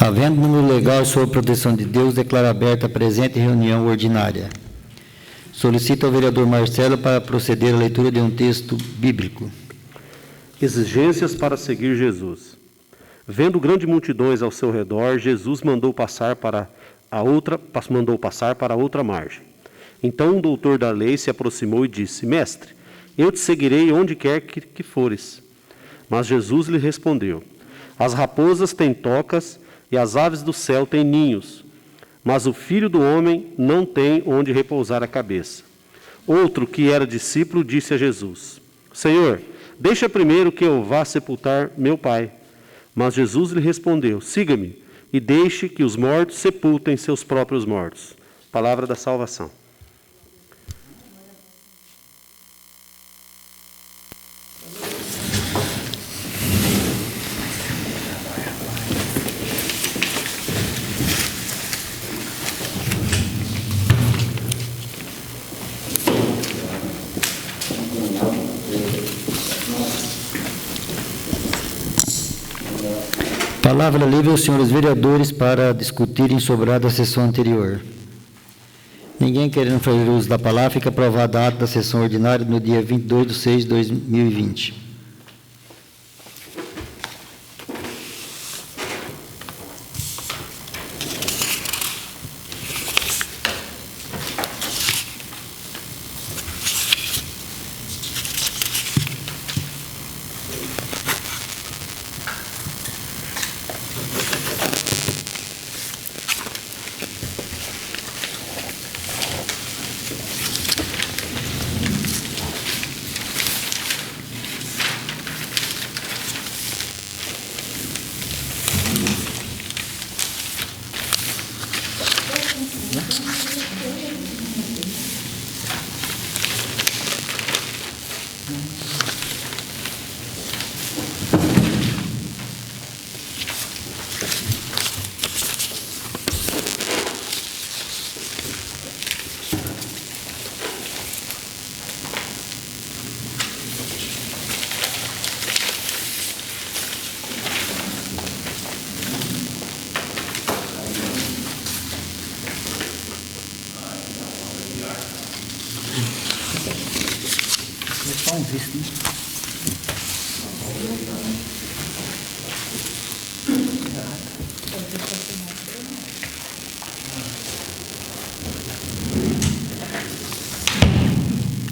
Havendo número legal sob a proteção de Deus, declaro aberta a presente reunião ordinária. Solicito ao vereador Marcelo para proceder à leitura de um texto bíblico. Exigências para seguir Jesus. Vendo grandes multidões ao seu redor, Jesus mandou passar para a outra margem. Então um doutor da lei se aproximou e disse: Mestre, eu te seguirei onde quer que fores. Mas Jesus lhe respondeu: As raposas têm tocas e as aves do céu têm ninhos, mas o Filho do Homem não tem onde repousar a cabeça. Outro, que era discípulo, disse a Jesus: Senhor, deixa primeiro que eu vá sepultar meu pai. Mas Jesus lhe respondeu: Siga-me e deixe que os mortos sepultem seus próprios mortos. Palavra da salvação. Palavra livre aos senhores vereadores para discutirem sobre a da sessão anterior. Ninguém querendo fazer uso da palavra, fica aprovada a ata da sessão ordinária no dia 22/6/2020.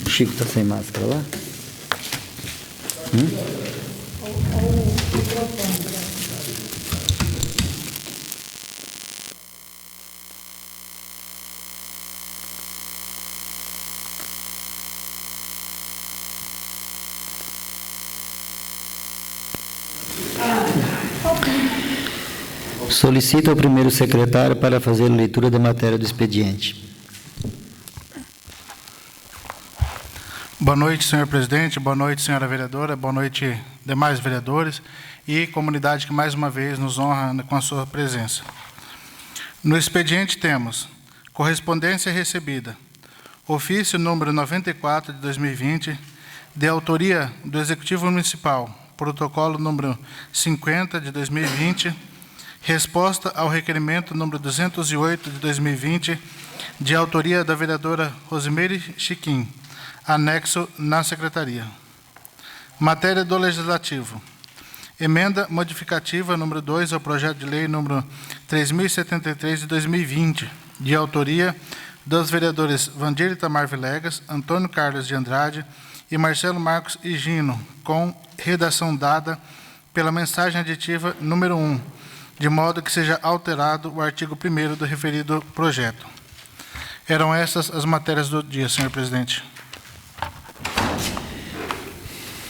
O Chico está sem máscara lá? Solicito ao primeiro secretário para fazer a leitura da matéria do expediente. Boa noite, senhor presidente, boa noite, senhora vereadora, boa noite, demais vereadores e comunidade que mais uma vez nos honra com a sua presença. No expediente temos correspondência recebida, ofício número 94 de 2020, de autoria do Executivo Municipal, protocolo número 50 de 2020, resposta ao requerimento número 208 de 2020, de autoria da vereadora Rosimeire Chiquim, anexo na Secretaria. Matéria do Legislativo. Emenda modificativa número 2 ao projeto de lei número 3073 de 2020, de autoria dos vereadores Vandir Itamar Vilegas, Antônio Carlos de Andrade e Marcelo Marcos Higino, com redação dada pela mensagem aditiva número 1, de modo que seja alterado o artigo 1º do referido projeto. Eram essas as matérias do dia, senhor presidente.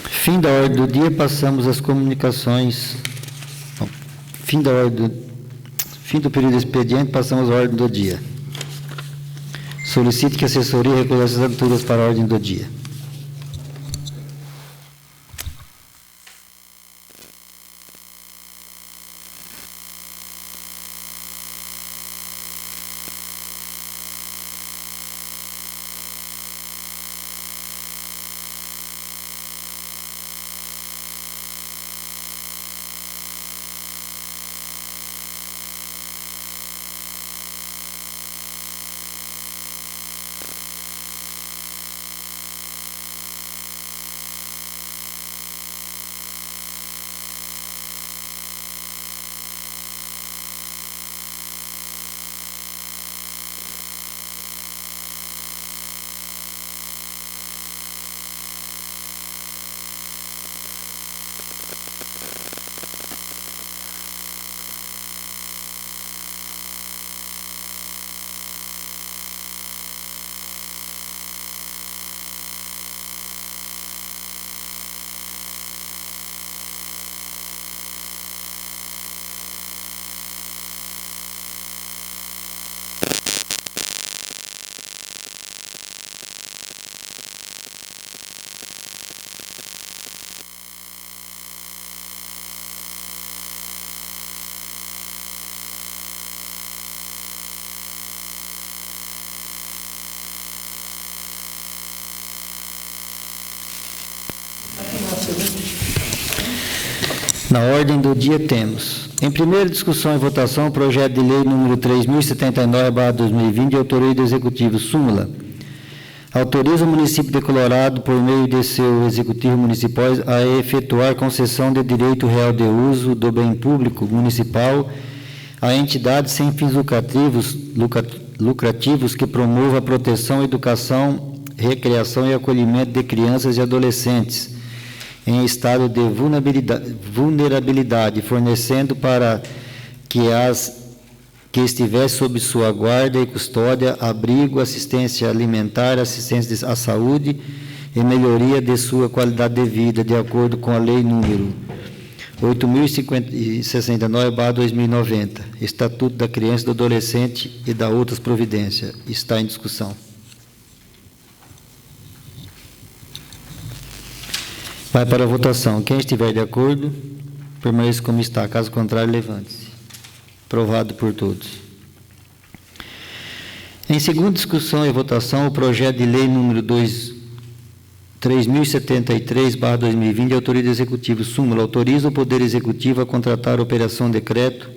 Fim da ordem do dia, passamos às comunicações. Fim do período expediente, passamos à ordem do dia. Solicito que a assessoria recolha as assinaturas para a ordem do dia. Na ordem do dia temos, em primeira discussão e votação, o projeto de lei número 3079/2020, de autoria do Executivo, súmula. Autoriza o município de Colorado, por meio de seu Executivo Municipal, a efetuar concessão de direito real de uso do bem público municipal a entidades sem fins lucrativos que promovam a proteção, educação, recreação e acolhimento de crianças e adolescentes em estado de vulnerabilidade, fornecendo para que as que estivesse sob sua guarda e custódia, abrigo, assistência alimentar, assistência à saúde e melhoria de sua qualidade de vida, de acordo com a lei número 8.069/2090, Estatuto da Criança e do Adolescente e da outras providências. Está em discussão. Vai para a votação. Quem estiver de acordo, permaneça como está. Caso contrário, levante-se. Aprovado por todos. Em segunda discussão e votação, o projeto de lei número 3073/2020, de autoria do Executivo, súmula, autoriza o Poder Executivo a contratar a operação decreto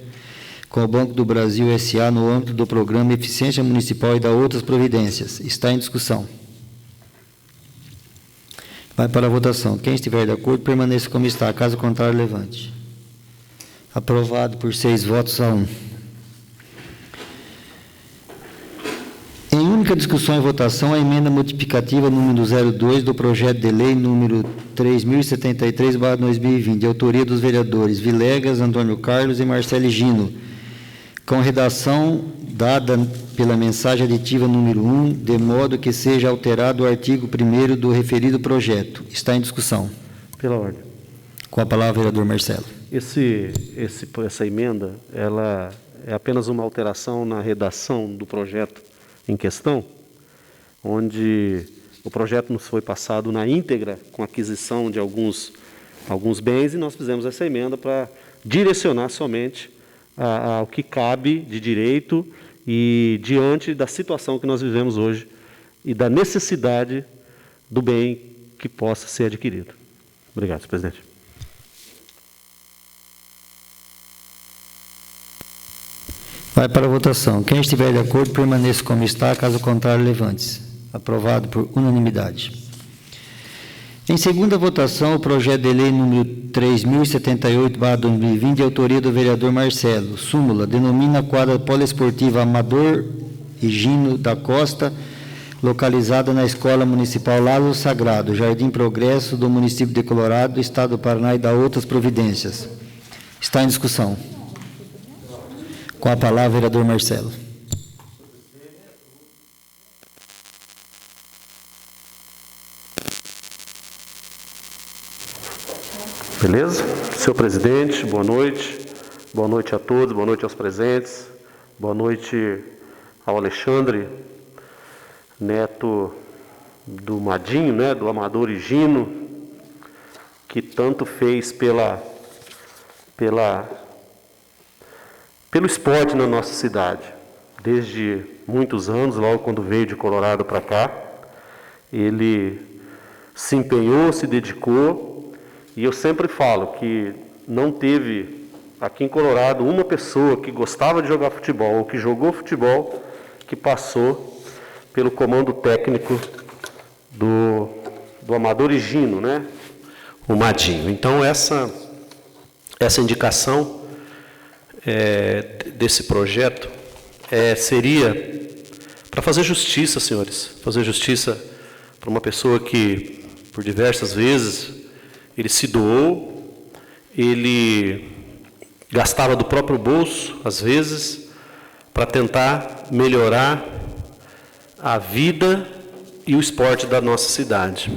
com o Banco do Brasil S.A. no âmbito do programa Eficiência Municipal e da outras providências. Está em discussão. Vai para a votação. Quem estiver de acordo, permaneça como está. Caso contrário, levante. Aprovado por 6 votos a 1. Em única discussão e votação, a emenda modificativa número 02 do projeto de lei número 3073/2020, de autoria dos vereadores Vilegas, Antônio Carlos e Marcelo Gino, com redação dada pela mensagem aditiva número 1, de modo que seja alterado o artigo 1º do referido projeto. Está em discussão. Pela ordem. Com a palavra, vereador Marcelo. Essa emenda, ela é apenas uma alteração na redação do projeto em questão, onde o projeto nos foi passado na íntegra, com aquisição de alguns bens, e nós fizemos essa emenda para direcionar somente ao que cabe de direito e diante da situação que nós vivemos hoje e da necessidade do bem que possa ser adquirido. Obrigado, senhor presidente. Vai para a votação. Quem estiver de acordo, permaneça como está. Caso contrário, levante-se. Aprovado por unanimidade. Em segunda votação, o projeto de lei número 3078/2020, de autoria do vereador Marcelo. Súmula, denomina a quadra poliesportiva Amador Higino da Costa, localizada na Escola Municipal Lázaro Sagrado, Jardim Progresso, do município de Colorado, Estado do Paraná, e da outras providências. Está em discussão. Com a palavra, vereador Marcelo. Beleza? Senhor presidente, boa noite. Boa noite a todos, boa noite aos presentes. Boa noite ao Alexandre, neto do Madinho, né, do Amador Higino, que tanto fez pelo esporte na nossa cidade. Desde muitos anos, logo quando veio de Colorado para cá, ele se empenhou, se dedicou, e eu sempre falo que não teve aqui em Colorado uma pessoa que gostava de jogar futebol ou que jogou futebol que passou pelo comando técnico do Amador Higino, né? O Madinho. Então essa indicação desse projeto seria para fazer justiça, senhores, fazer justiça para uma pessoa que por diversas vezes ele se doou, ele gastava do próprio bolso, às vezes, para tentar melhorar a vida e o esporte da nossa cidade.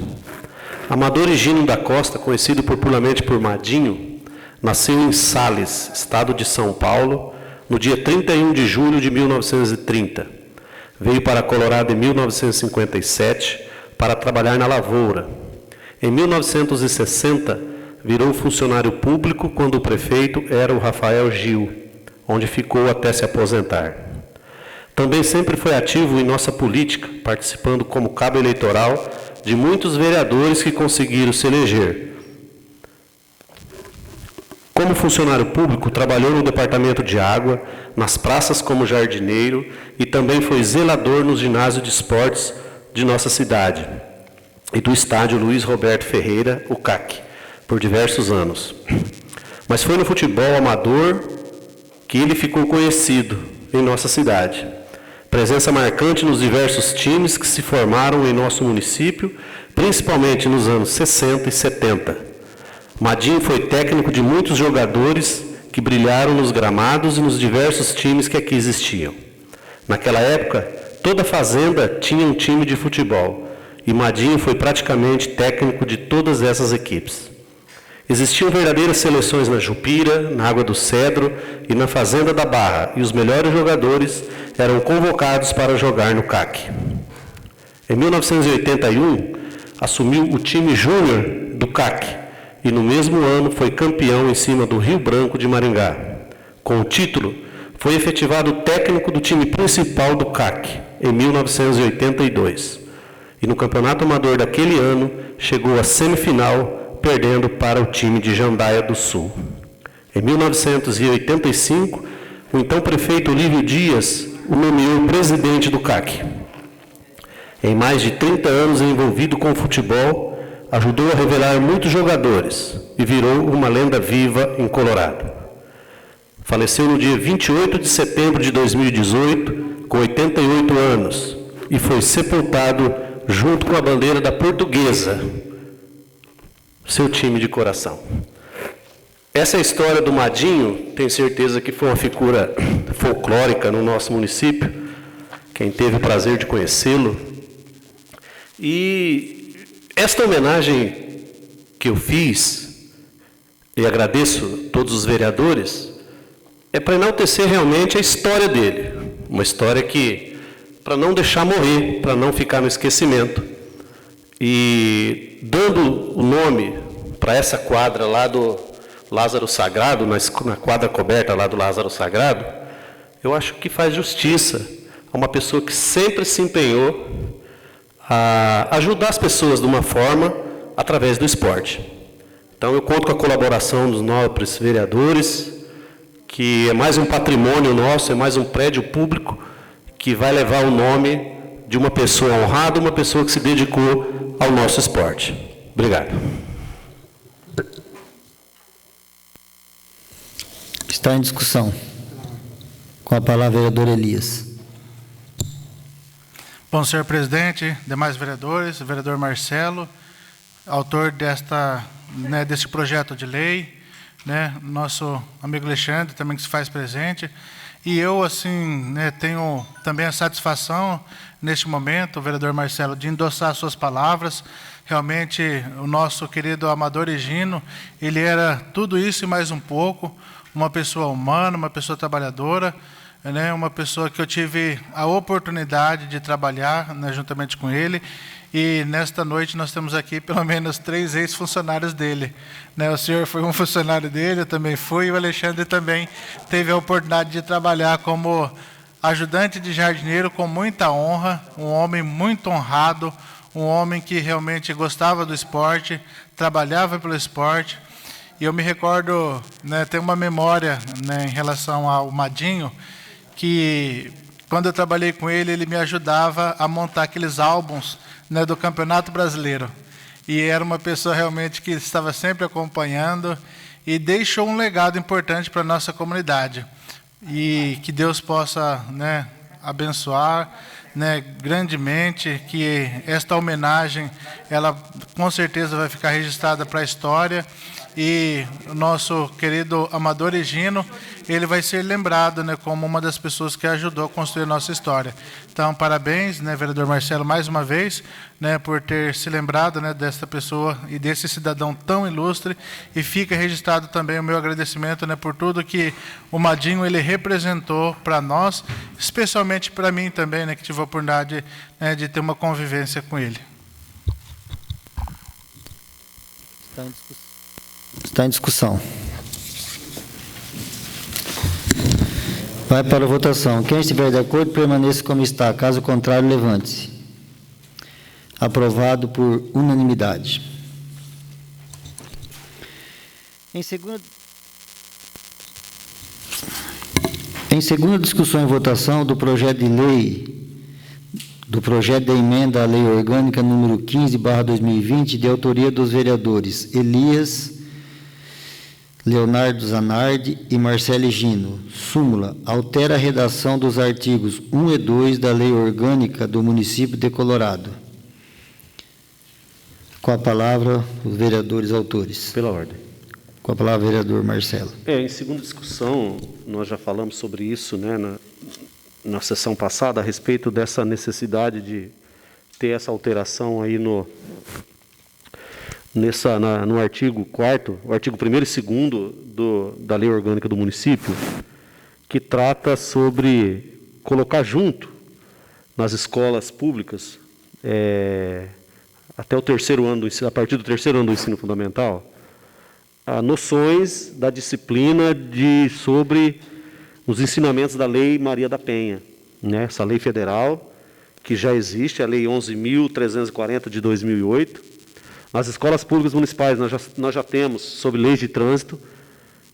Amador Higino da Costa, conhecido popularmente por Madinho, nasceu em Sales, estado de São Paulo, no dia 31 de julho de 1930. Veio para Colorado em 1957 para trabalhar na lavoura. Em 1960, virou funcionário público quando o prefeito era o Rafael Gil, onde ficou até se aposentar. Também sempre foi ativo em nossa política, participando como cabo eleitoral de muitos vereadores que conseguiram se eleger. Como funcionário público, trabalhou no departamento de água, nas praças como jardineiro e também foi zelador no ginásio de esportes de nossa cidade e do estádio Luiz Roberto Ferreira, o CAC, por diversos anos. Mas foi no futebol amador que ele ficou conhecido em nossa cidade. Presença marcante nos diversos times que se formaram em nosso município, principalmente nos anos 60 e 70. Madinho foi técnico de muitos jogadores que brilharam nos gramados e nos diversos times que aqui existiam. Naquela época, toda fazenda tinha um time de futebol, e Madinho foi praticamente técnico de todas essas equipes. Existiam verdadeiras seleções na Jupira, na Água do Cedro e na Fazenda da Barra, e os melhores jogadores eram convocados para jogar no CAC. Em 1981, assumiu o time júnior do CAC, e no mesmo ano foi campeão em cima do Rio Branco de Maringá. Com o título, foi efetivado técnico do time principal do CAC, em 1982. E no campeonato amador daquele ano, chegou à semifinal, perdendo para o time de Jandaia do Sul. Em 1985, o então prefeito Olívio Dias o nomeou presidente do CAC. Em mais de 30 anos envolvido com o futebol, ajudou a revelar muitos jogadores e virou uma lenda viva em Colorado. Faleceu no dia 28 de setembro de 2018, com 88 anos, e foi sepultado junto com a bandeira da Portuguesa, seu time de coração. Essa é a história do Madinho, tenho certeza que foi uma figura folclórica no nosso município, quem teve o prazer de conhecê-lo. E esta homenagem que eu fiz, e agradeço a todos os vereadores, é para enaltecer realmente a história dele. Uma história que, para não deixar morrer, para não ficar no esquecimento. E dando o nome para essa quadra lá do Lázaro Sagrado, na quadra coberta lá do Lázaro Sagrado, eu acho que faz justiça a uma pessoa que sempre se empenhou a ajudar as pessoas de uma forma através do esporte. Então eu conto com a colaboração dos nobres vereadores, que é mais um patrimônio nosso, é mais um prédio público que vai levar o nome de uma pessoa honrada, uma pessoa que se dedicou ao nosso esporte. Obrigado. Está em discussão. Com a palavra, vereador Elias. Bom, senhor presidente, demais vereadores, vereador Marcelo, autor deste projeto de lei, nosso amigo Alexandre também que se faz presente, e eu, assim, tenho também a satisfação, neste momento, o vereador Marcelo, de endossar suas palavras. Realmente, o nosso querido Amador Higino, ele era tudo isso e mais um pouco, uma pessoa humana, uma pessoa trabalhadora, uma pessoa que eu tive a oportunidade de trabalhar juntamente com ele, e nesta noite nós temos aqui pelo menos 3 ex-funcionários dele. O senhor foi um funcionário dele, eu também fui, e o Alexandre também teve a oportunidade de trabalhar como ajudante de jardineiro com muita honra, um homem muito honrado, um homem que realmente gostava do esporte, trabalhava pelo esporte. E eu me recordo, tenho uma memória em relação ao Madinho, que quando eu trabalhei com ele, ele me ajudava a montar aqueles álbuns do Campeonato Brasileiro. E era uma pessoa realmente que estava sempre acompanhando e deixou um legado importante para a nossa comunidade. E que Deus possa abençoar grandemente, que esta homenagem, ela com certeza vai ficar registrada para a história. E o nosso querido Amador Higino, ele vai ser lembrado como uma das pessoas que ajudou a construir a nossa história. Então, parabéns, vereador Marcelo, mais uma vez, por ter se lembrado desta pessoa e desse cidadão tão ilustre. E fica registrado também o meu agradecimento por tudo que o Madinho ele representou para nós, especialmente para mim também, que tive a oportunidade de ter uma convivência com ele. Está em discussão. Vai para a votação. Quem estiver de acordo, permaneça como está. Caso contrário, levante-se. Aprovado por unanimidade. Em segundo... Em segunda discussão e votação do projeto de lei, do projeto de emenda à Lei Orgânica número 15/2020, de autoria dos vereadores Elias, Leonardo Zanardi e Marcelo Gino. Súmula: altera a redação dos artigos 1 e 2 da Lei Orgânica do município de Colorado. Com a palavra, os vereadores autores. Pela ordem. Com a palavra, vereador Marcelo. Em segunda discussão, nós já falamos sobre isso, né, na sessão passada, a respeito dessa necessidade de ter essa alteração aí no artigo 4º, o artigo 1º e 2º da Lei Orgânica do município, que trata sobre colocar junto nas escolas públicas, até o terceiro ano do ensino, a partir do terceiro ano do ensino fundamental, noções da disciplina sobre os ensinamentos da Lei Maria da Penha, né? Essa lei federal que já existe, a Lei 11.340 de 2008. Nas escolas públicas municipais nós já temos sobre leis de trânsito,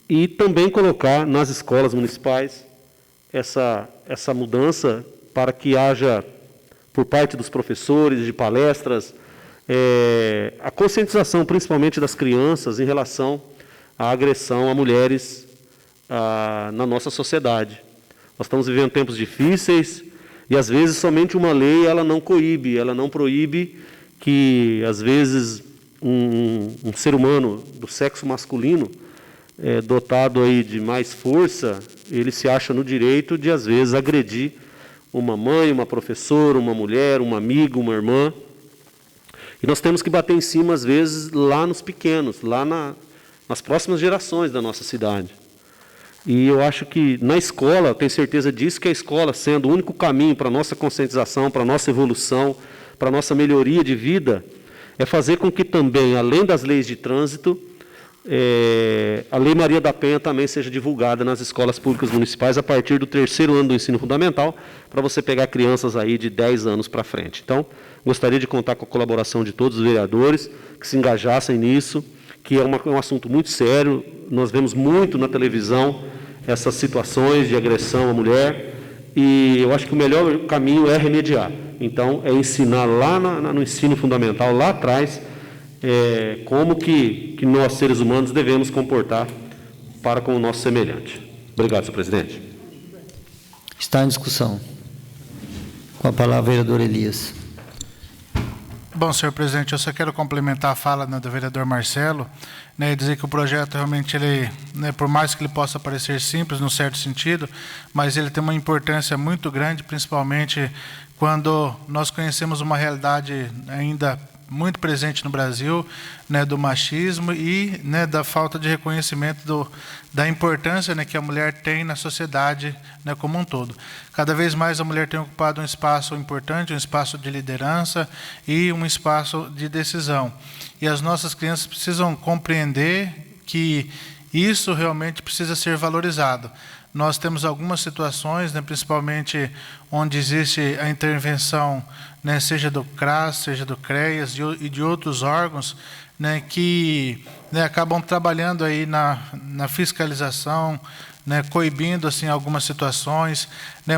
e também colocar nas escolas municipais essa mudança para que haja, por parte dos professores, de palestras, a conscientização, principalmente das crianças, em relação à agressão a mulheres na nossa sociedade. Nós estamos vivendo tempos difíceis e, às vezes, somente uma lei ela não coíbe, ela não proíbe que, às vezes, um ser humano do sexo masculino, dotado aí de mais força, ele se acha no direito de, às vezes, agredir uma mãe, uma professora, uma mulher, uma amiga, uma irmã. E nós temos que bater em cima, às vezes, lá nos pequenos, lá nas próximas gerações da nossa cidade. E eu acho que na escola, eu tenho certeza disso, que a escola, sendo o único caminho para a nossa conscientização, para a nossa evolução, para a nossa melhoria de vida, é fazer com que também, além das leis de trânsito, a Lei Maria da Penha também seja divulgada nas escolas públicas municipais a partir do terceiro ano do ensino fundamental, para você pegar crianças aí de 10 anos para frente. Então, gostaria de contar com a colaboração de todos os vereadores que se engajassem nisso, que é um assunto muito sério. Nós vemos muito na televisão essas situações de agressão à mulher, e eu acho que o melhor caminho é remediar. Então, é ensinar lá no ensino fundamental, lá atrás, como que nós, seres humanos, devemos comportar para com o nosso semelhante. Obrigado, senhor presidente. Está em discussão. Com a palavra, vereador Elias. Bom, senhor presidente, eu só quero complementar a fala do vereador Marcelo, e dizer que o projeto realmente, por mais que ele possa parecer simples, num certo sentido, mas ele tem uma importância muito grande, principalmente quando nós conhecemos uma realidade ainda muito presente no Brasil, do machismo e da falta de reconhecimento da importância que a mulher tem na sociedade como um todo. Cada vez mais a mulher tem ocupado um espaço importante, um espaço de liderança e um espaço de decisão. E as nossas crianças precisam compreender que isso realmente precisa ser valorizado. Nós temos algumas situações, principalmente onde existe a intervenção, seja do CRAS, seja do CREAS e de outros órgãos, que acabam trabalhando aí na fiscalização, coibindo assim, algumas situações,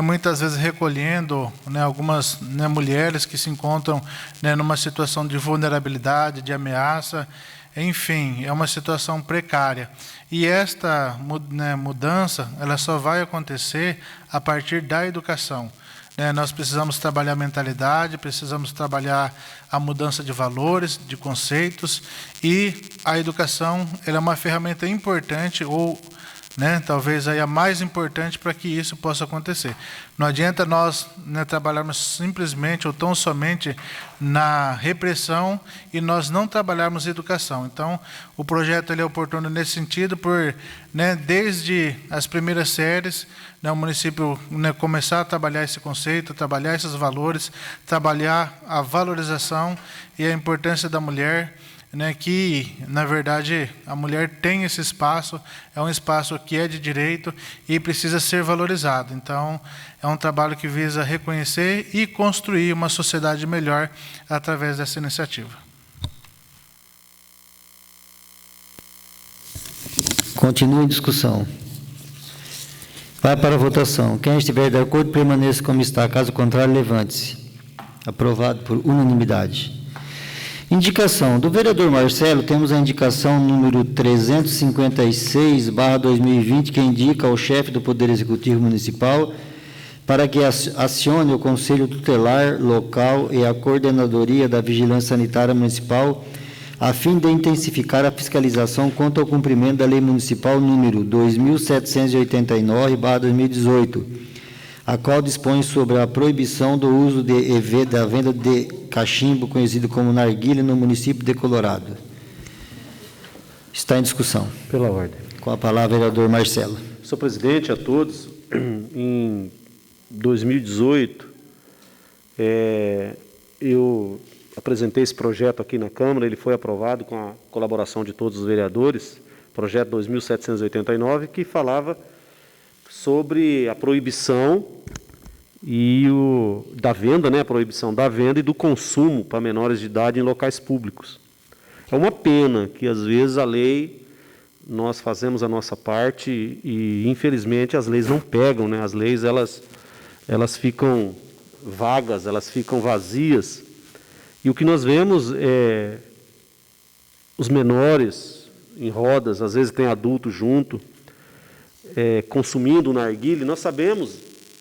muitas vezes recolhendo algumas mulheres que se encontram numa situação de vulnerabilidade, de ameaça. Enfim, é uma situação precária. E esta mudança, ela só vai acontecer a partir da educação. Nós precisamos trabalhar a mentalidade, precisamos trabalhar a mudança de valores, de conceitos, e a educação ela é uma ferramenta importante, ou talvez aí a mais importante para que isso possa acontecer. Não adianta nós trabalharmos simplesmente ou tão somente na repressão e nós não trabalharmos educação. Então, o projeto ele é oportuno nesse sentido, por desde as primeiras séries, o município começar a trabalhar esse conceito, trabalhar esses valores, trabalhar a valorização e a importância da mulher, que, na verdade, a mulher tem esse espaço, é um espaço que é de direito e precisa ser valorizado. Então, é um trabalho que visa reconhecer e construir uma sociedade melhor através dessa iniciativa. Continua em discussão. Vai para a votação. Quem estiver de acordo, permaneça como está. Caso contrário, levante-se. Aprovado por unanimidade. Indicação. Do vereador Marcelo, temos a indicação número 356/2020, que indica ao chefe do Poder Executivo Municipal para que acione o Conselho Tutelar Local e a Coordenadoria da Vigilância Sanitária Municipal a fim de intensificar a fiscalização quanto ao cumprimento da Lei Municipal número 2789/2018, a qual dispõe sobre a proibição do uso da venda de cachimbo, conhecido como narguilha, no município de Colorado. Está em discussão. Pela ordem. Com a palavra, vereador Marcelo. Senhor presidente, a todos, em 2018, eu apresentei esse projeto aqui na Câmara, ele foi aprovado com a colaboração de todos os vereadores, projeto 2789, que falava sobre a proibição da venda, a proibição da venda e do consumo para menores de idade em locais públicos. É uma pena que, às vezes, a lei, nós fazemos a nossa parte e, infelizmente, as leis não pegam, As leis, elas ficam vagas, elas ficam vazias. E o que nós vemos é os menores em rodas, às vezes tem adulto junto, consumindo o narguilé. Nós sabemos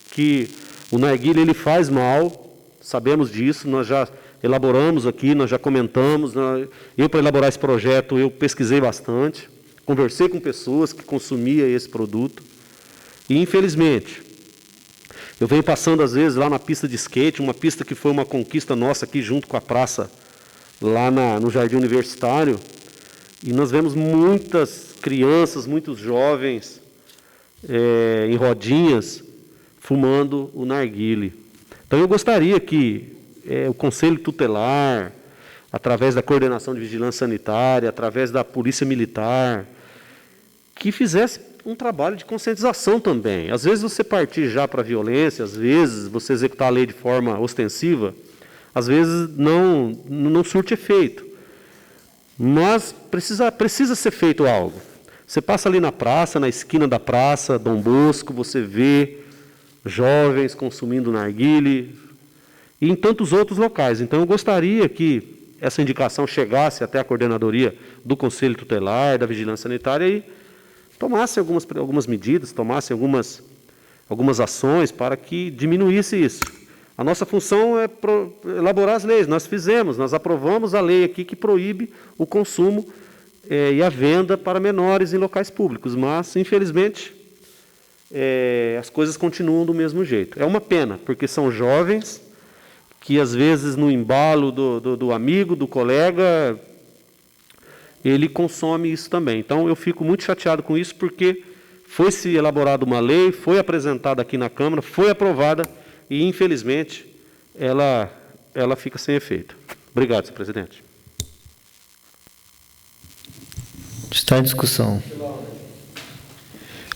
que o narguilé ele faz mal, sabemos disso, nós já elaboramos aqui, nós já comentamos. Eu, para elaborar esse projeto, eu pesquisei bastante, conversei com pessoas que consumiam esse produto. E, infelizmente, eu venho passando, às vezes, lá na pista de skate, uma pista que foi uma conquista nossa aqui, junto com a praça, lá no Jardim Universitário, e nós vemos muitas crianças, muitos jovens em rodinhas, fumando o narguilé. Então, eu gostaria que o Conselho Tutelar, através da Coordenação de Vigilância Sanitária, através da Polícia Militar, que fizesse um trabalho de conscientização também. Às vezes você partir já para a violência, às vezes você executar a lei de forma ostensiva, às vezes não surte efeito. Mas precisa ser feito algo. Você passa ali na praça, na esquina da praça, Dom Bosco, você vê jovens consumindo narguilé e em tantos outros locais. Então, eu gostaria que essa indicação chegasse até a coordenadoria do Conselho Tutelar, da Vigilância Sanitária e tomasse algumas medidas, tomasse algumas ações para que diminuísse isso. A nossa função é elaborar as leis. Nós aprovamos a lei aqui que proíbe o consumo e a venda para menores em locais públicos, mas, infelizmente, as coisas continuam do mesmo jeito. É uma pena, porque são jovens que, às vezes, no embalo do amigo, do colega, ele consome isso também. Então, eu fico muito chateado com isso, porque foi-se elaborada uma lei, foi apresentada aqui na Câmara, foi aprovada e, infelizmente, ela fica sem efeito. Obrigado, senhor presidente. Está em discussão.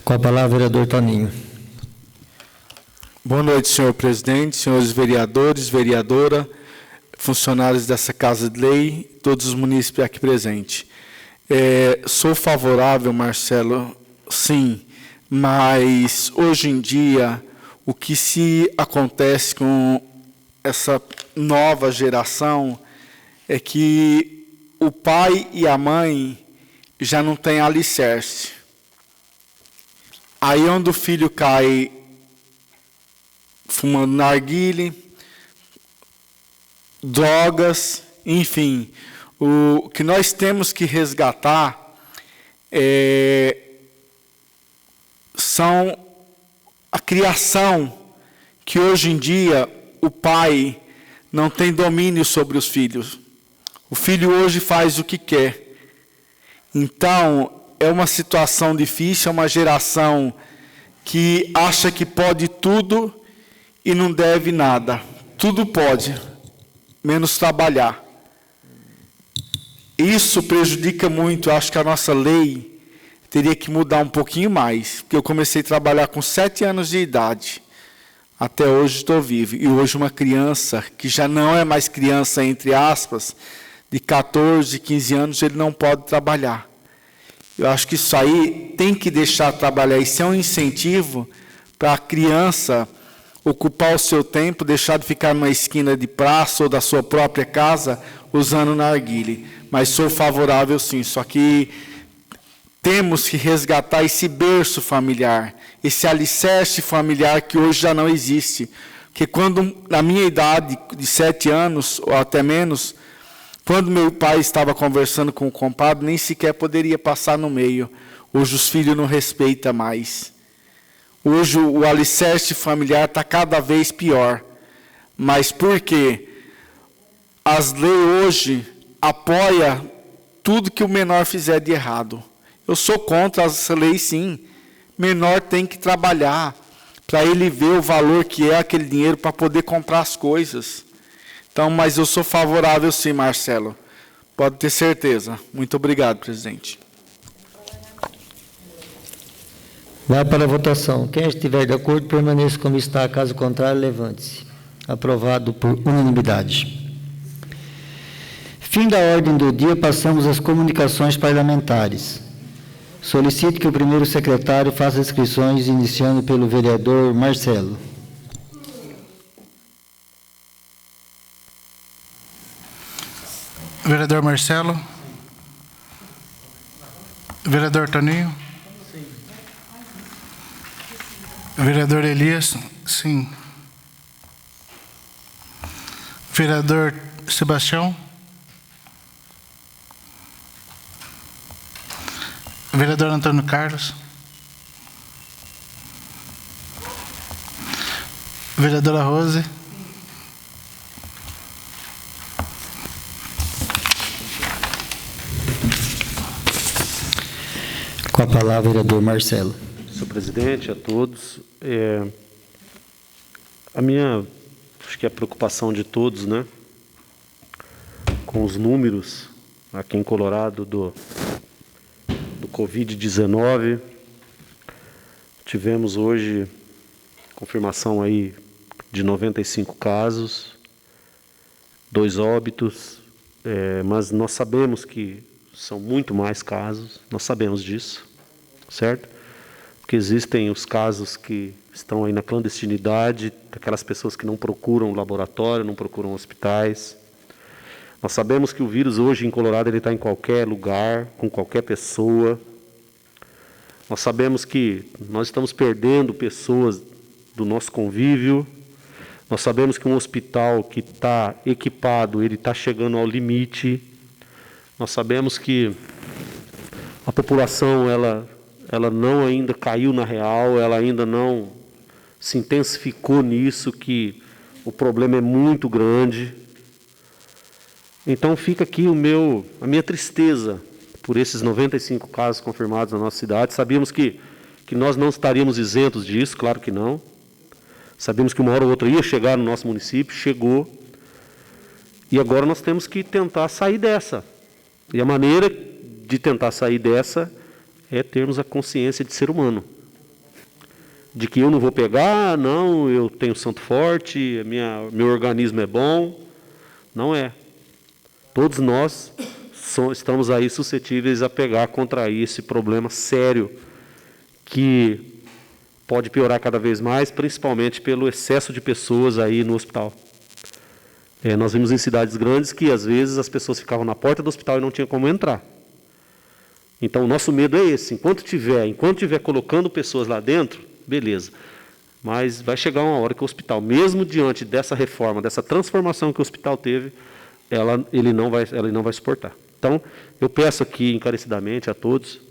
Com a palavra, vereador Toninho. Boa noite, senhor presidente, senhores vereadores, vereadora, funcionários dessa Casa de Lei, todos os munícipes aqui presentes. Sou favorável, Marcelo, sim, mas hoje em dia o que se acontece com essa nova geração é que o pai e a mãe já não têm alicerce. Aí onde o filho cai fumando narguilé, drogas, enfim, o que nós temos que resgatar são a criação, que hoje em dia o pai não tem domínio sobre os filhos. O filho hoje faz o que quer. Então, é uma situação difícil, é uma geração que acha que pode tudo e não deve nada. Tudo pode, menos trabalhar. Isso prejudica muito. Eu acho que a nossa lei teria que mudar um pouquinho mais, porque eu comecei a trabalhar com 7 anos de idade. Até hoje estou vivo. E hoje uma criança, que já não é mais criança, entre aspas, de 14, 15 anos, ele não pode trabalhar. Eu acho que isso aí tem que deixar trabalhar. Isso é um incentivo para a criança ocupar o seu tempo, deixar de ficar numa esquina de praça ou da sua própria casa usando narguile. Mas sou favorável sim, só que temos que resgatar esse berço familiar, esse alicerce familiar que hoje já não existe. Porque quando, na minha idade de 7 anos, ou até menos, quando meu pai estava conversando com o compadre, nem sequer poderia passar no meio. Hoje os filhos não respeitam mais. Hoje o alicerce familiar está cada vez pior. Mas por quê? As leis hoje apoiam tudo que o menor fizer de errado. Eu sou contra as leis, sim. Menor tem que trabalhar para ele ver o valor que é aquele dinheiro para poder comprar as coisas. Então, mas eu sou favorável, sim, Marcelo. Pode ter certeza. Muito obrigado, presidente. Vai para a votação. Quem estiver de acordo, permaneça como está. Caso contrário, levante-se. Aprovado por unanimidade. Fim da ordem do dia, passamos às comunicações parlamentares. Solicito que o primeiro secretário faça inscrições, iniciando pelo vereador Marcelo. Vereador Marcelo. Vereador Toninho. Sim. Vereador Elias. Sim. Vereador Sebastião. Vereador Antônio Carlos. Vereadora Rose. Com a palavra, vereador Marcelo. Senhor presidente, a todos. Acho que a preocupação de todos, né, com os números aqui em Colorado do Covid-19. Tivemos hoje confirmação aí de 95 casos, 2 óbitos, mas nós sabemos que são muito mais casos, nós sabemos disso, certo? Porque existem os casos que estão aí na clandestinidade, aquelas pessoas que não procuram laboratório, não procuram hospitais. Nós sabemos que o vírus hoje em Colorado ele está em qualquer lugar, com qualquer pessoa. Nós sabemos que nós estamos perdendo pessoas do nosso convívio. Nós sabemos que um hospital que está equipado, ele está chegando ao limite. Nós sabemos que a população, ela não ainda caiu na real, ela ainda não se intensificou nisso, que o problema é muito grande. Então fica aqui a minha tristeza por esses 95 casos confirmados na nossa cidade. Sabíamos que nós não estaríamos isentos disso, claro que não. Sabíamos que uma hora ou outra ia chegar no nosso município, chegou. E agora nós temos que tentar sair dessa. E a maneira de tentar sair dessa é termos a consciência de ser humano. De que eu não vou pegar, não, eu tenho santo forte, meu organismo é bom. Não é. Todos nós estamos aí suscetíveis a pegar, contrair esse problema sério que pode piorar cada vez mais, principalmente pelo excesso de pessoas aí no hospital. Nós vimos em cidades grandes que, às vezes, as pessoas ficavam na porta do hospital e não tinha como entrar. Então, o nosso medo é esse. Enquanto tiver colocando pessoas lá dentro, beleza. Mas vai chegar uma hora que o hospital, mesmo diante dessa reforma, dessa transformação que o hospital teve, ele não vai suportar. Então, eu peço aqui encarecidamente a todos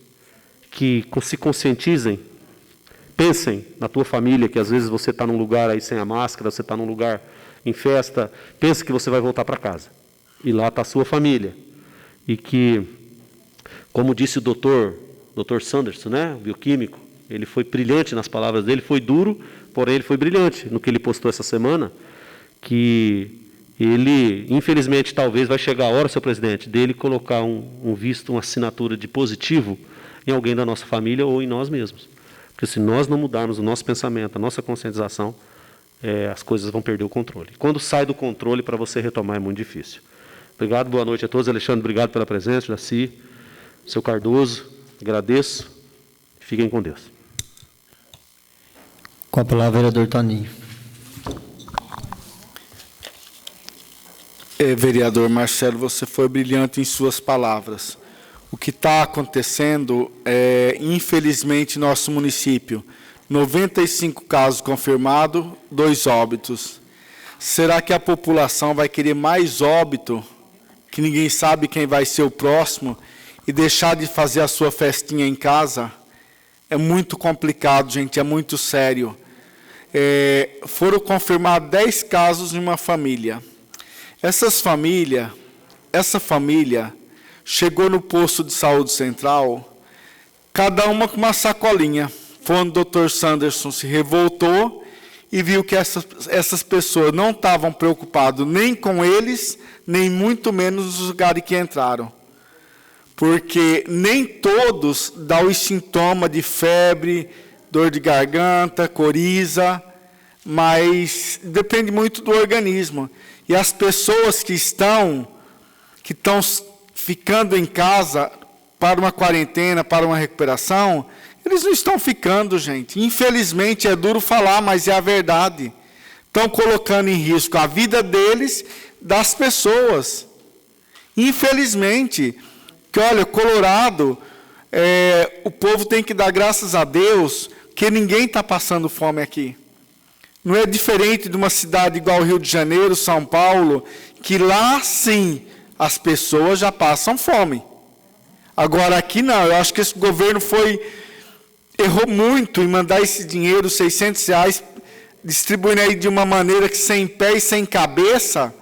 que se conscientizem, pensem na tua família, que às vezes você está num lugar aí sem a máscara, você está num lugar em festa, pense que você vai voltar para casa. E lá está a sua família. E que, como disse o doutor Sanderson, né, bioquímico, ele foi brilhante nas palavras dele, foi duro, porém ele foi brilhante no que ele postou essa semana, que ele, infelizmente, talvez vai chegar a hora, senhor presidente, dele colocar um visto, uma assinatura de positivo em alguém da nossa família ou em nós mesmos. Porque se nós não mudarmos o nosso pensamento, a nossa conscientização, as coisas vão perder o controle. Quando sai do controle, para você retomar é muito difícil. Obrigado, boa noite a todos. Alexandre, obrigado pela presença, Jaci, seu Cardoso, agradeço. Fiquem com Deus. Com a palavra, vereador Toninho. Vereador Marcelo, você foi brilhante em suas palavras. O que está acontecendo é, infelizmente, nosso município, 95 casos confirmados, 2 óbitos. Será que a população vai querer mais óbito, que ninguém sabe quem vai ser o próximo, e deixar de fazer a sua festinha em casa? É muito complicado, gente, é muito sério. Foram confirmados 10 casos em uma família. Essa família chegou no posto de saúde central, cada uma com uma sacolinha. Foi onde o Dr. Sanderson se revoltou e viu que essas pessoas não estavam preocupadas nem com eles, nem muito menos nos lugares que entraram. Porque nem todos dão os sintomas de febre, dor de garganta, coriza, mas depende muito do organismo. E as pessoas que estão ficando em casa para uma quarentena, para uma recuperação, eles não estão ficando, gente. Infelizmente, é duro falar, mas é a verdade. Estão colocando em risco a vida deles, das pessoas. Infelizmente, que olha, Colorado, o povo tem que dar graças a Deus que ninguém está passando fome aqui. Não é diferente de uma cidade igual Rio de Janeiro, São Paulo, que lá sim as pessoas já passam fome. Agora aqui não, eu acho que esse governo errou muito em mandar esse dinheiro, R$600, distribuindo aí de uma maneira que sem pé e sem cabeça,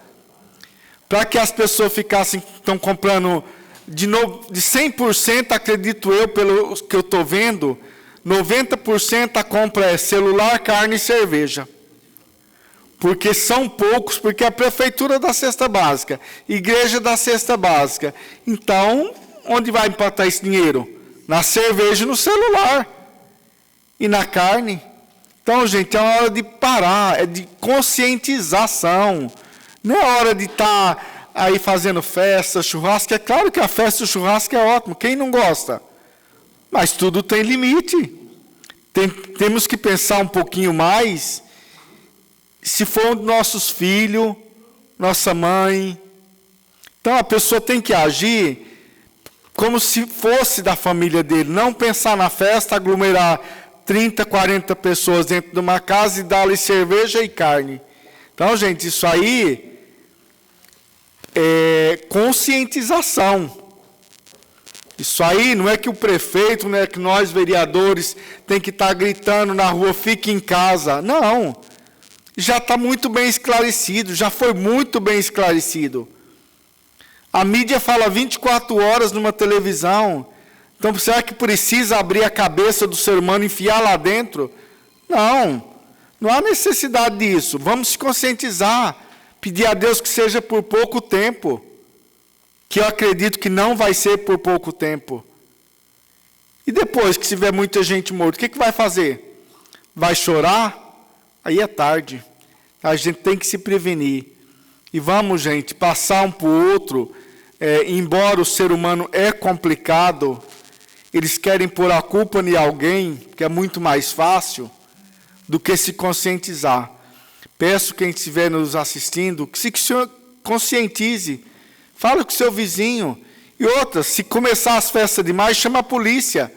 para que as pessoas estão comprando de 100%, acredito eu, pelo que eu estou vendo, 90% a compra é celular, carne e cerveja. Porque são poucos, porque a prefeitura dá cesta básica, igreja dá cesta básica. Então, onde vai empatar esse dinheiro? Na cerveja e no celular. E na carne. Então, gente, é hora de parar, é de conscientização. Não é hora de estar aí fazendo festa, churrasco. É claro que a festa e o churrasco é ótimo, quem não gosta? Mas tudo tem limite. Temos que pensar um pouquinho mais. Se for um dos nossos filhos, nossa mãe. Então a pessoa tem que agir como se fosse da família dele. Não pensar na festa, aglomerar 30, 40 pessoas dentro de uma casa e dar-lhes cerveja e carne. Então, gente, isso aí é conscientização. Isso aí não é que o prefeito, não é que nós, vereadores, tem que estar gritando na rua, fique em casa. Não. Já está muito bem esclarecido, já foi muito bem esclarecido. A mídia fala 24 horas numa televisão. Então, será que precisa abrir a cabeça do ser humano e enfiar lá dentro? Não. Não há necessidade disso. Vamos se conscientizar. Pedir a Deus que seja por pouco tempo. Que eu acredito que não vai ser por pouco tempo. E depois que tiver muita gente morta, o que vai fazer? Vai chorar? Aí é tarde. A gente tem que se prevenir. E vamos, gente, passar um para o outro. Embora o ser humano é complicado, eles querem pôr a culpa em alguém, que é muito mais fácil, do que se conscientizar. Peço quem estiver nos assistindo, que o senhor conscientize. Fala com o seu vizinho. E outra, se começar as festas demais, chama a polícia.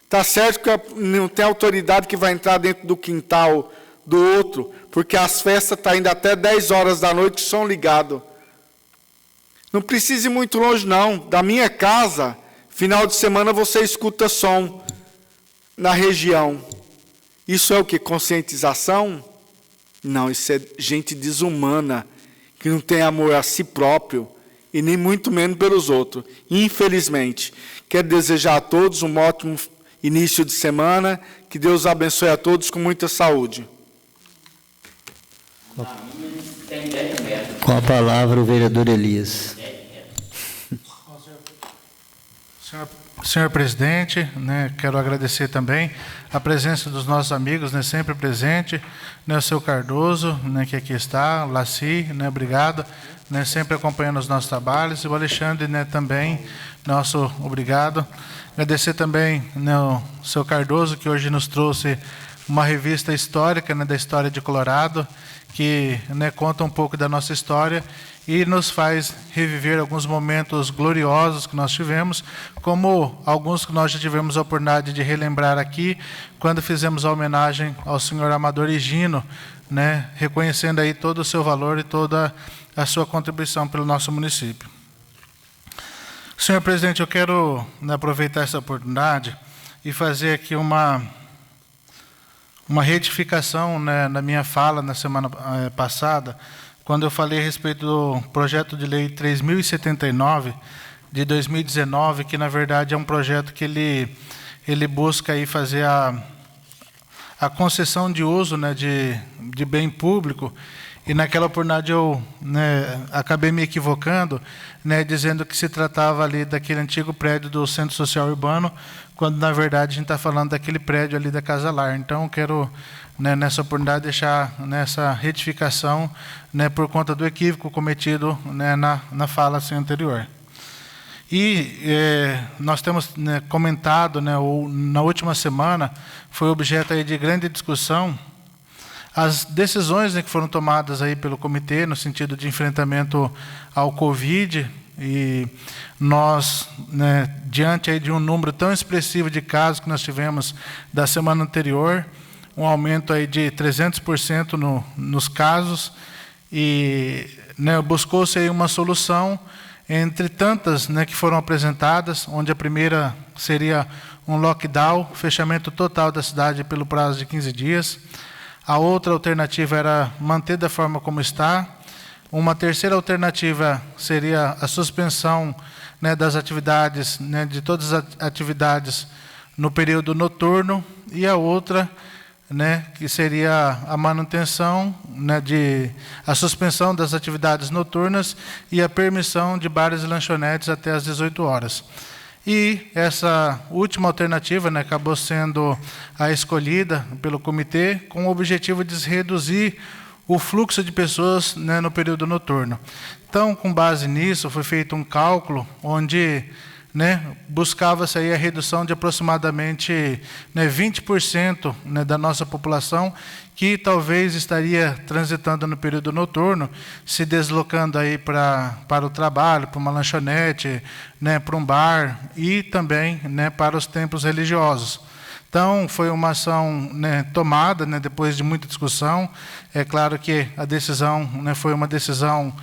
Está certo que não tem autoridade que vai entrar dentro do quintal do outro, porque as festas estão indo até 10 horas da noite, som ligado. Não precisa ir muito longe, não. Da minha casa, final de semana você escuta som na região. Isso é o que? Conscientização? Não, isso é gente desumana, que não tem amor a si próprio, e nem muito menos pelos outros. Infelizmente, quero desejar a todos um ótimo início de semana, que Deus abençoe a todos com muita saúde. Com a palavra, o vereador Elias. Senhor presidente, quero agradecer também a presença dos nossos amigos, sempre presente, o seu Cardoso, que aqui está, o Laci, obrigado, sempre acompanhando os nossos trabalhos, e o Alexandre, também, nosso obrigado. Agradecer também o seu Cardoso, que hoje nos trouxe uma revista histórica, né, da história de Colorado, que, né, conta um pouco da nossa história e nos faz reviver alguns momentos gloriosos que nós tivemos, como alguns que nós já tivemos a oportunidade de relembrar aqui, quando fizemos a homenagem ao senhor Amador Higino, né, reconhecendo aí todo o seu valor e toda a sua contribuição pelo nosso município. Senhor presidente, eu quero, né, aproveitar essa oportunidade e fazer aqui uma retificação, né, na minha fala na semana passada, quando eu falei a respeito do projeto de lei 3079 de 2019, que na verdade é um projeto que ele busca aí fazer a concessão de uso, né, de bem público, e naquela oportunidade eu, né, acabei me equivocando, né, dizendo que se tratava ali daquele antigo prédio do Centro Social Urbano, quando na verdade a gente está falando daquele prédio ali da Casa Lar. Então eu quero, né, nessa oportunidade deixar nessa retificação, né, por conta do equívoco cometido, né, na fala assim, anterior. E nós temos, né, comentado, né, na última semana, foi objeto aí de grande discussão, as decisões, né, que foram tomadas aí pelo comitê no sentido de enfrentamento ao Covid, e nós, né, diante aí de um número tão expressivo de casos que nós tivemos da semana anterior, um aumento aí de 300% nos casos, e, né, buscou-se aí uma solução entre tantas, né, que foram apresentadas, onde a primeira seria um lockdown, fechamento total da cidade pelo prazo de 15 dias. A outra alternativa era manter da forma como está. Uma terceira alternativa seria a suspensão, né, das atividades, né, de todas as atividades no período noturno, e a outra, né, que seria a manutenção, né, a suspensão das atividades noturnas e a permissão de bares e lanchonetes até às 18 horas. E essa última alternativa, né, acabou sendo a escolhida pelo comitê com o objetivo de reduzir o fluxo de pessoas, né, no período noturno. Então, com base nisso, foi feito um cálculo onde, né, buscava-se aí a redução de aproximadamente, né, 20%, né, da nossa população que talvez estaria transitando no período noturno, se deslocando aí para o trabalho, para uma lanchonete, né, para um bar e também, né, para os templos religiosos. Então, foi uma ação, né, tomada, né, depois de muita discussão. É claro que a decisão, né, foi uma decisão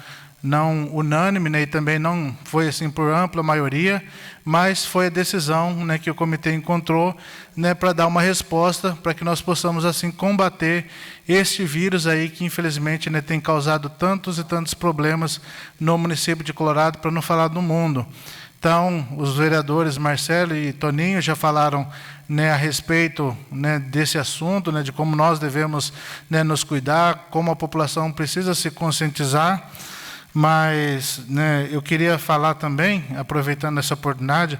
não unânime, né, e também não foi assim por ampla maioria, mas foi a decisão, né, que o comitê encontrou, né, para dar uma resposta para que nós possamos assim combater este vírus aí que infelizmente, né, tem causado tantos e tantos problemas no município de Colorado, para não falar do mundo. Então, os vereadores Marcelo e Toninho já falaram, né, a respeito, né, desse assunto, né, de como nós devemos, né, nos cuidar, como a população precisa se conscientizar. Mas, né, eu queria falar também, aproveitando essa oportunidade,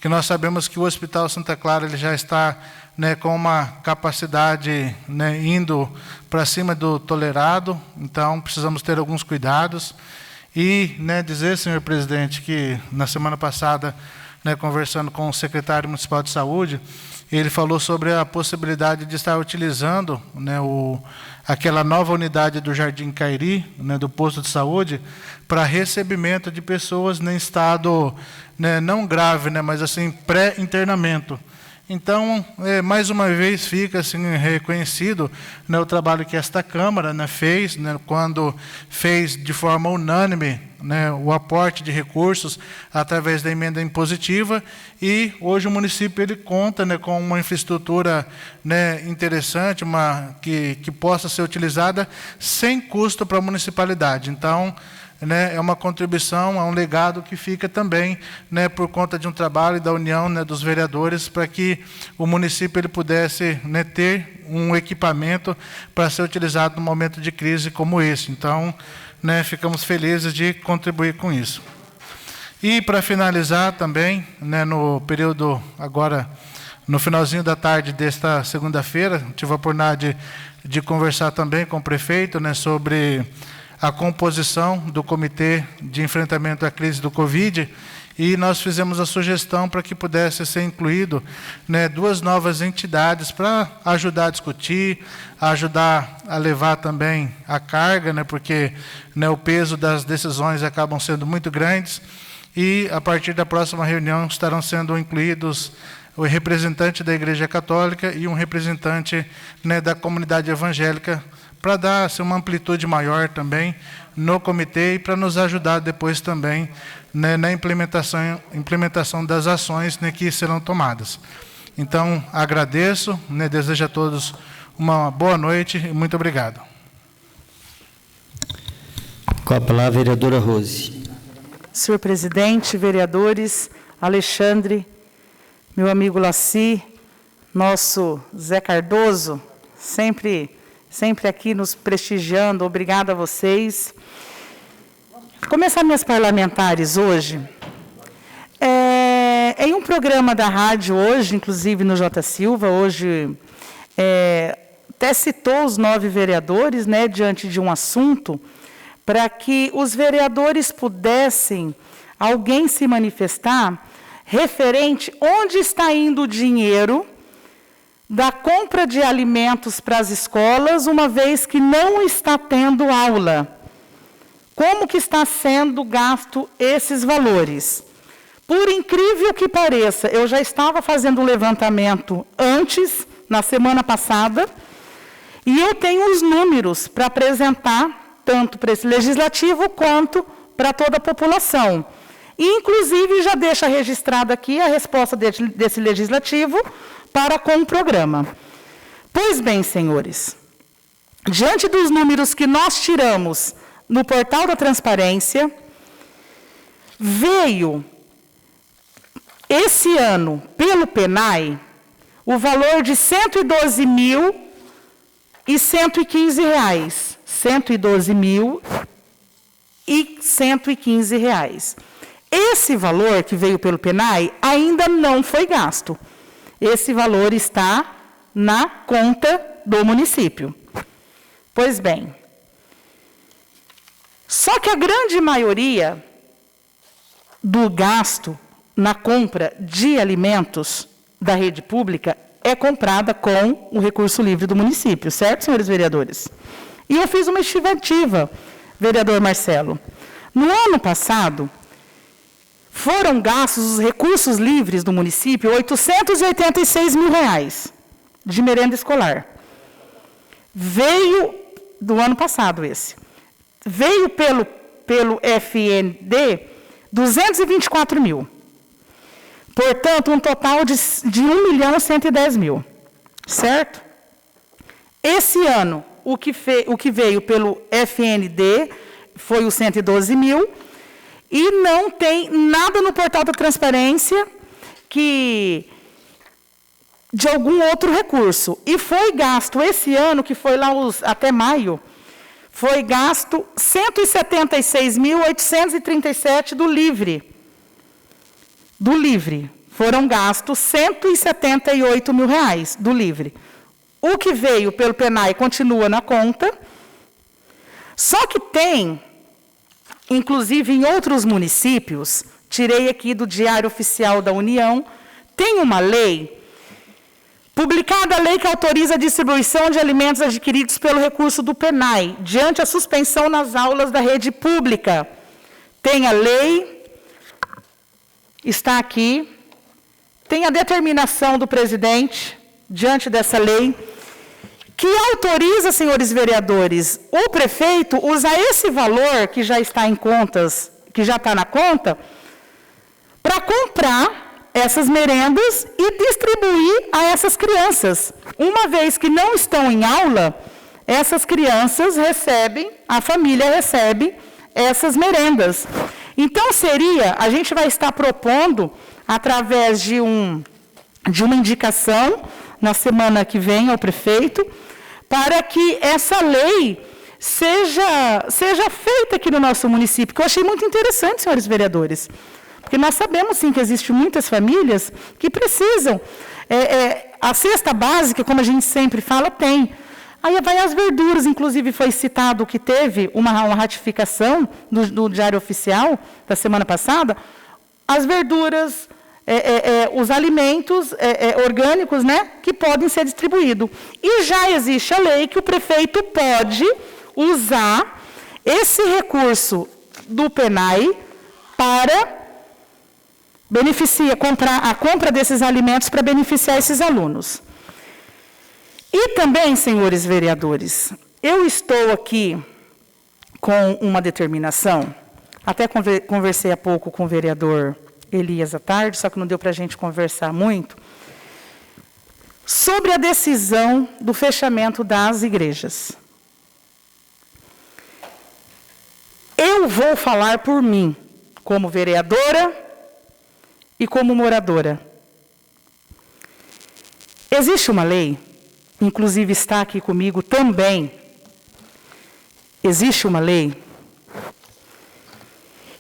que nós sabemos que o Hospital Santa Clara ele já está, né, com uma capacidade, né, indo para cima do tolerado, então precisamos ter alguns cuidados. E, né, dizer, senhor presidente, que na semana passada, né, conversando com o secretário municipal de saúde, ele falou sobre a possibilidade de estar utilizando, né, aquela nova unidade do Jardim Cairi, né, do posto de saúde, para recebimento de pessoas em estado, né, não grave, né, mas assim pré-internamento. Então, mais uma vez fica assim reconhecido, né, o trabalho que esta Câmara, né, fez, né, quando fez de forma unânime, né, o aporte de recursos através da emenda impositiva, e hoje o município ele conta, né, com uma infraestrutura, né, interessante, que possa ser utilizada sem custo para a municipalidade. Então, né, é uma contribuição, é um legado que fica também, né, por conta de um trabalho da união, né, dos vereadores, para que o município ele pudesse, né, ter um equipamento para ser utilizado num momento de crise como esse. Então, né, ficamos felizes de contribuir com isso. E para finalizar também, né, no período agora, no finalzinho da tarde desta segunda-feira, tive a oportunidade de conversar também com o prefeito, né, sobre a composição do Comitê de Enfrentamento à Crise do Covid, e nós fizemos a sugestão para que pudesse ser incluído, né, 2 novas entidades para ajudar a discutir, ajudar a levar também a carga, né, porque, né, o peso das decisões acabam sendo muito grandes, e a partir da próxima reunião estarão sendo incluídos o representante da Igreja Católica e um representante, né, da comunidade evangélica, para dar assim, uma amplitude maior também no comitê e para nos ajudar depois também, né, na implementação das ações, né, que serão tomadas. Então, agradeço, né, desejo a todos uma boa noite e muito obrigado. Com a palavra, a vereadora Rose. Senhor presidente, vereadores, Alexandre, meu amigo Laci, nosso Zé Cardoso, sempre aqui nos prestigiando, obrigado a vocês. Começar minhas parlamentares hoje, em um programa da rádio hoje, inclusive no J. Silva, hoje até citou os 9 vereadores, né, diante de um assunto, para que os vereadores pudessem, alguém se manifestar, referente onde está indo o dinheiro da compra de alimentos para as escolas, uma vez que não está tendo aula. Como que está sendo gasto esses valores? Por incrível que pareça, eu já estava fazendo um levantamento antes, na semana passada, e eu tenho os números para apresentar, tanto para esse legislativo quanto para toda a população. E, inclusive, já deixa registrada aqui a resposta desse legislativo para com o programa. Pois bem, senhores, diante dos números que nós tiramos no portal da transparência, veio, esse ano, pelo PENAI, o valor de R$ 112.115. R$ 112.115. Esse valor que veio pelo PENAI ainda não foi gasto. Esse valor está na conta do município. Pois bem, só que a grande maioria do gasto na compra de alimentos da rede pública é comprada com o recurso livre do município, certo, senhores vereadores? E eu fiz uma estimativa, vereador Marcelo. No ano passado, foram gastos os recursos livres do município R$ 886 mil de merenda escolar. Veio, do ano passado esse, veio pelo FND 224 mil. Portanto, um total de 1.110.000, certo? Esse ano, o que veio pelo FND foi os 112 mil, e não tem nada no portal da transparência de algum outro recurso. E foi gasto esse ano, que foi lá até maio, foi gasto 176.837 do livre. Do livre. Foram gastos 178 mil reais do livre. O que veio pelo PENAI continua na conta. Só que tem, inclusive em outros municípios, tirei aqui do Diário Oficial da União, tem uma lei, publicada a lei que autoriza a distribuição de alimentos adquiridos pelo recurso do PENAI, diante a suspensão nas aulas da rede pública. Tem a lei, está aqui, tem a determinação do presidente, diante dessa lei, que autoriza, senhores vereadores, o prefeito usar esse valor que já está em contas, que já está na conta, para comprar essas merendas e distribuir a essas crianças. Uma vez que não estão em aula, essas crianças recebem, a família recebe essas merendas. Então, a gente vai estar propondo, através de uma indicação, na semana que vem, ao prefeito, para que essa lei seja feita aqui no nosso município, que eu achei muito interessante, senhores vereadores. Porque nós sabemos, sim, que existem muitas famílias que precisam. A cesta básica, como a gente sempre fala, tem. Aí vai as verduras, inclusive foi citado que teve uma ratificação do Diário Oficial da semana passada, as verduras, os alimentos orgânicos, né, que podem ser distribuídos. E já existe a lei que o prefeito pode usar esse recurso do PENAI para a compra desses alimentos para beneficiar esses alunos. E também, senhores vereadores, eu estou aqui com uma determinação, até conversei há pouco com o vereador Elias à tarde, só que não deu para a gente conversar muito, sobre a decisão do fechamento das igrejas. Eu vou falar por mim, como vereadora e como moradora. Existe uma lei, inclusive está aqui comigo também, existe uma lei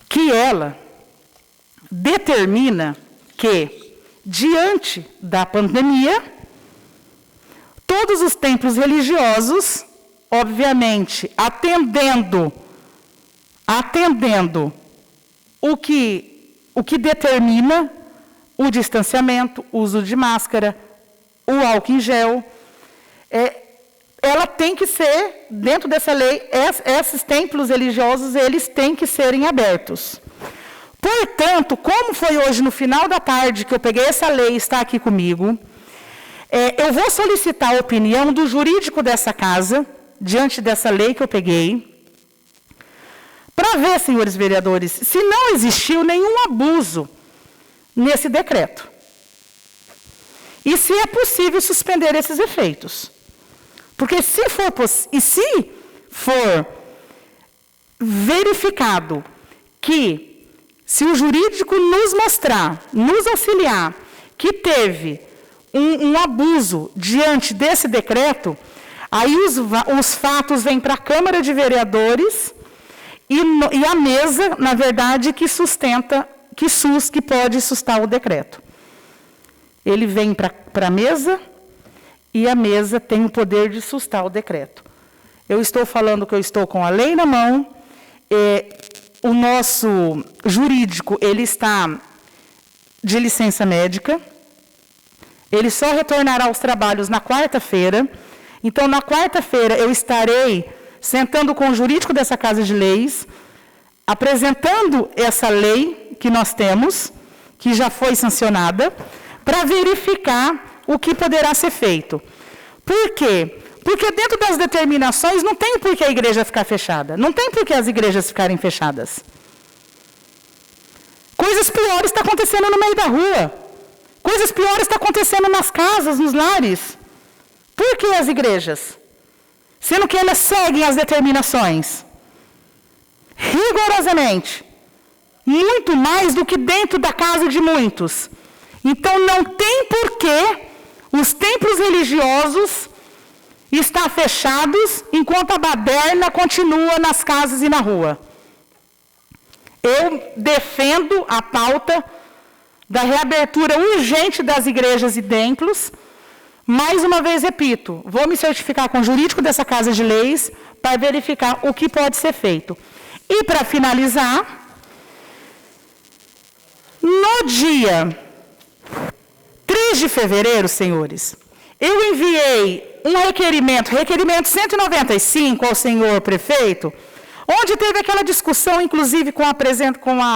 que ela determina que, diante da pandemia, todos os templos religiosos, obviamente, atendendo o que determina o distanciamento, o uso de máscara, o álcool em gel, ela tem que ser, dentro dessa lei, esses templos religiosos, eles têm que serem abertos. Portanto, como foi hoje, no final da tarde, que eu peguei essa lei e está aqui comigo, eu vou solicitar a opinião do jurídico dessa casa, diante dessa lei que eu peguei, para ver, senhores vereadores, se não existiu nenhum abuso nesse decreto. E se é possível suspender esses efeitos. Porque se for verificado que, se o jurídico nos mostrar, nos auxiliar, que teve um abuso diante desse decreto, aí os fatos vêm para a Câmara de Vereadores e a mesa, na verdade, que sustenta, que pode sustar o decreto. Ele vem para a mesa e a mesa tem o poder de sustar o decreto. Eu estou falando que eu estou com a lei na mão, o nosso jurídico, ele está de licença médica, ele só retornará aos trabalhos na quarta-feira. Então, na quarta-feira, eu estarei sentando com o jurídico dessa Casa de Leis, apresentando essa lei que nós temos, que já foi sancionada, para verificar o que poderá ser feito. Por quê? Porque dentro das determinações não tem por que a igreja ficar fechada, não tem por que as igrejas ficarem fechadas. Coisas piores estão acontecendo no meio da rua, coisas piores estão acontecendo nas casas, nos lares. Por que as igrejas? Sendo que elas seguem as determinações rigorosamente, muito mais do que dentro da casa de muitos. Então, não tem porquê os templos religiosos estar fechados enquanto a baderna continua nas casas e na rua. Eu defendo a pauta da reabertura urgente das igrejas e templos. Mais uma vez, repito, vou me certificar com o jurídico dessa Casa de Leis para verificar o que pode ser feito. E, para finalizar, no dia 3 de fevereiro, senhores, eu enviei um requerimento 195 ao senhor prefeito, onde teve aquela discussão, inclusive com a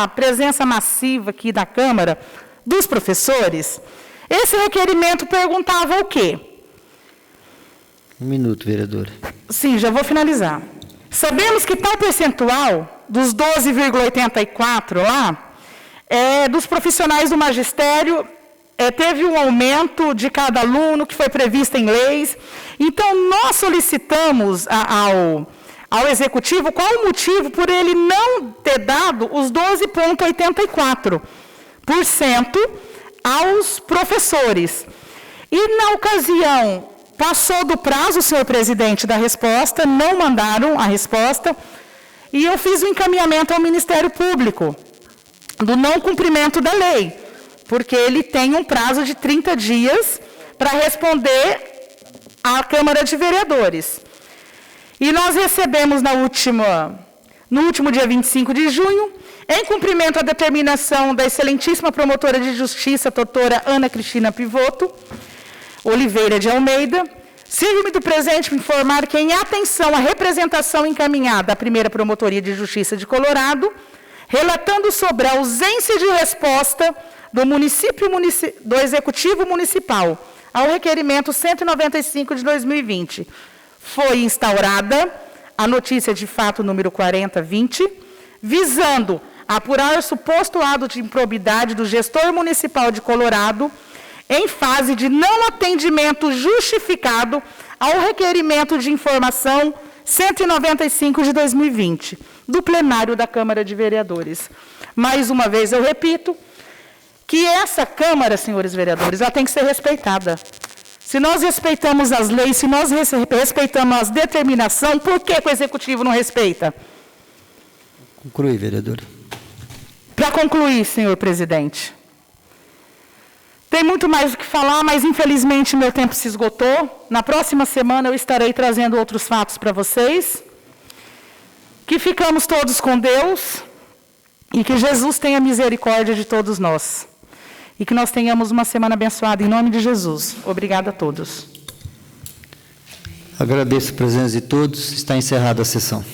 presença massiva aqui da Câmara, dos professores. Esse requerimento perguntava o quê? Um minuto, vereadora. Sim, já vou finalizar. Sabemos que tal percentual, dos 12,84 lá, dos profissionais do magistério, teve um aumento de cada aluno que foi previsto em leis. Então, nós solicitamos ao Executivo qual o motivo por ele não ter dado os 12,84% aos professores. E, na ocasião, passou do prazo, senhor presidente, da resposta, não mandaram a resposta, e eu fiz o encaminhamento ao Ministério Público do não cumprimento da lei, porque ele tem um prazo de 30 dias para responder à Câmara de Vereadores. E nós recebemos no último dia 25 de junho, em cumprimento à determinação da excelentíssima promotora de justiça, doutora Ana Cristina Pivoto Oliveira de Almeida, sirvo-me do presente informar que, em atenção à representação encaminhada à primeira Promotoria de Justiça de Colorado, relatando sobre a ausência de resposta do Executivo Municipal ao requerimento 195 de 2020, foi instaurada a notícia de fato número 4020, visando apurar suposto ato de improbidade do gestor municipal de Colorado em fase de não atendimento justificado ao requerimento de informação 195 de 2020, do plenário da Câmara de Vereadores. Mais uma vez eu repito que essa Câmara, senhores vereadores, ela tem que ser respeitada. Se nós respeitamos as leis, se nós respeitamos as determinações, por que o Executivo não respeita? Conclui, vereadora. Para concluir, senhor presidente, tem muito mais o que falar, mas infelizmente meu tempo se esgotou. Na próxima semana eu estarei trazendo outros fatos para vocês. Que ficamos todos com Deus e que Jesus tenha misericórdia de todos nós. E que nós tenhamos uma semana abençoada em nome de Jesus. Obrigada a todos. Agradeço a presença de todos. Está encerrada a sessão.